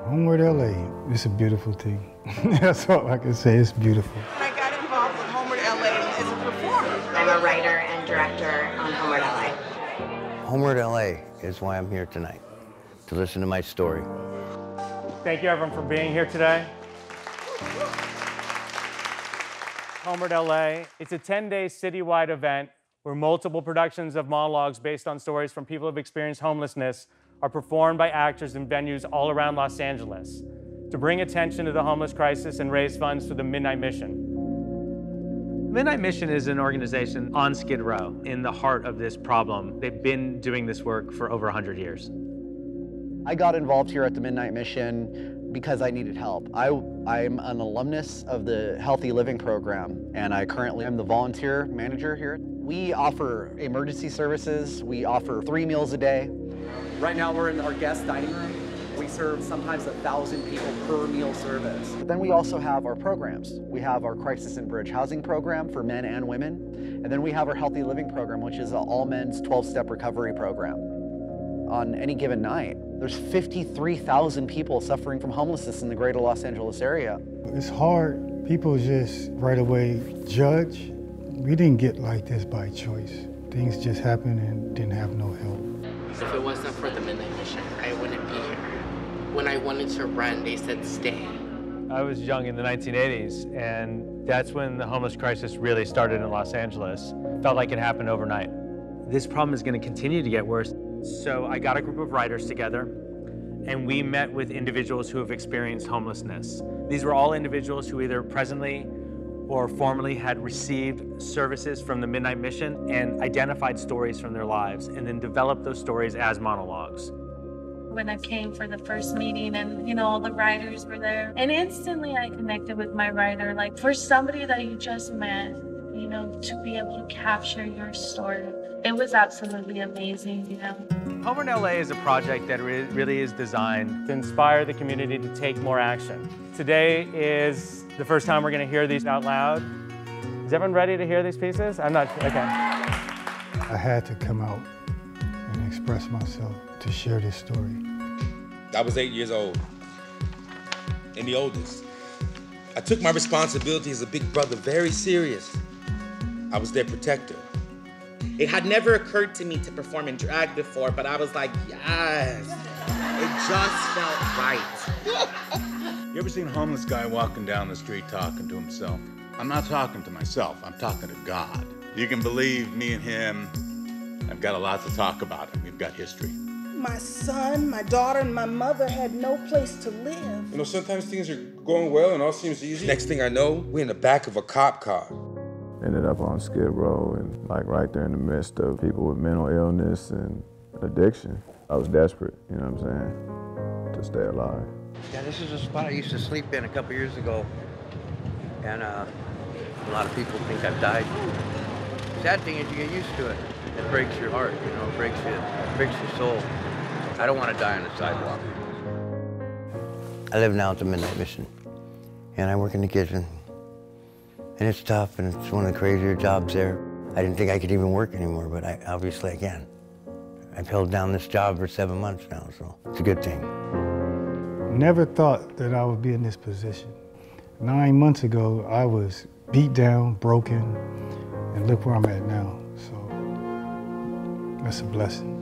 Homeward LA, it's a beautiful thing. That's all I can say, it's beautiful. I got involved with Homeward LA as a performer. I'm a writer and director on Homeward LA. Homeward LA is why I'm here tonight, to listen to my story. Thank you everyone for being here today. Homeward LA, it's a 10-day citywide event where multiple productions of monologues based on stories from people who've experienced homelessness are performed by actors in venues all around Los Angeles to bring attention to the homeless crisis and raise funds for the Midnight Mission. Midnight Mission is an organization on Skid Row in the heart of this problem. They've been doing this work for over 100 years. I got involved here at the Midnight Mission because I needed help. I'm an alumnus of the Healthy Living Program, and I currently am the volunteer manager here. We offer emergency services. We offer 3 meals a day. Right now we're in our guest dining room. We serve sometimes 1,000 people per meal service. But then we also have our programs. We have our Crisis and Bridge Housing Program for men and women. And then we have our Healthy Living Program, which is an all-men's 12-step recovery program. On any given night, there's 53,000 people suffering from homelessness in the greater Los Angeles area. It's hard. People just right away judge. We didn't get like this by choice. Things just happened and didn't have no help. If it wasn't for the Midnight Mission, I wouldn't be here. When I wanted to run, they said stay. I was young in the 1980s, and that's when the homeless crisis really started in Los Angeles. Felt like it happened overnight. This problem is going to continue to get worse. So I got a group of writers together, and we met with individuals who have experienced homelessness. These were all individuals who either presently or formerly had received services from the Midnight Mission and identified stories from their lives and then developed those stories as monologues. When I came for the first meeting and, all the writers were there, and instantly I connected with my writer. Like, for somebody that you just met, to be able to capture your story, it was absolutely amazing, Homeward LA is a project that really is designed to inspire the community to take more action. Today is the first time we're going to hear these out loud. Is everyone ready to hear these pieces? I'm not, okay. I had to come out and express myself to share this story. I was 8 years old and the oldest. I took my responsibility as a big brother very serious. I was their protector. It had never occurred to me to perform in drag before, but I was like, yes. It just felt right. You ever seen a homeless guy walking down the street talking to himself? I'm not talking to myself, I'm talking to God. You can believe me and him have got a lot to talk about, and we've got history. My son, my daughter, and my mother had no place to live. Sometimes things are going well and all seems easy. Next thing I know, we're in the back of a cop car. Ended up on Skid Row and right there in the midst of people with mental illness and addiction. I was desperate, you know what I'm saying, to stay alive. Yeah, this is a spot I used to sleep in a couple years ago, and a lot of people think I've died. Sad thing is you get used to it. It breaks your heart, it breaks your soul. I don't want to die on the sidewalk. I live now at the Midnight Mission, and I work in the kitchen. And it's tough, and it's one of the crazier jobs there. I didn't think I could even work anymore, but obviously I can. I've held down this job for 7 months now, so it's a good thing. Never thought that I would be in this position. 9 months ago, I was beat down, broken, and look where I'm at now. So that's a blessing.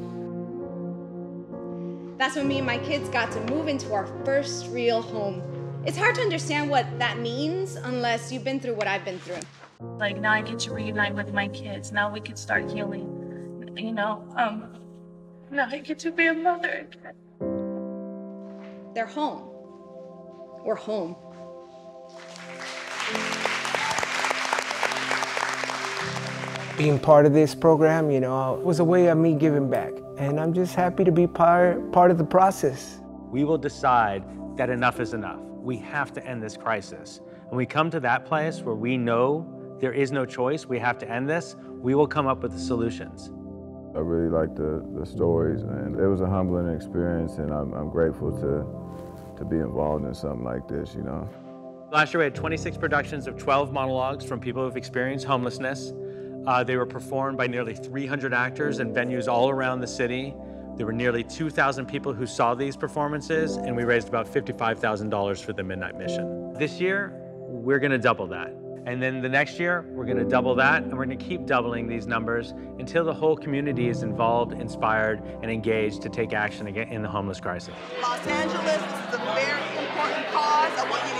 That's when me and my kids got to move into our first real home. It's hard to understand what that means unless you've been through what I've been through. Like, now I get to reunite with my kids. Now we can start healing, now I get to be a mother again. They're home. We're home. Being part of this program, was a way of me giving back. And I'm just happy to be part of the process. We will decide that enough is enough. We have to end this crisis. When we come to that place where we know there is no choice, we have to end this, we will come up with the solutions. I really liked the stories, and it was a humbling experience, and I'm grateful to be involved in something like this, Last year we had 26 productions of 12 monologues from people who've experienced homelessness. They were performed by nearly 300 actors in venues all around the city. There were nearly 2,000 people who saw these performances, and we raised about $55,000 for the Midnight Mission. This year, we're gonna double that. And then the next year, we're gonna double that, and we're gonna keep doubling these numbers until the whole community is involved, inspired, and engaged to take action again in the homeless crisis. Los Angeles, this is a very important cause. I want you to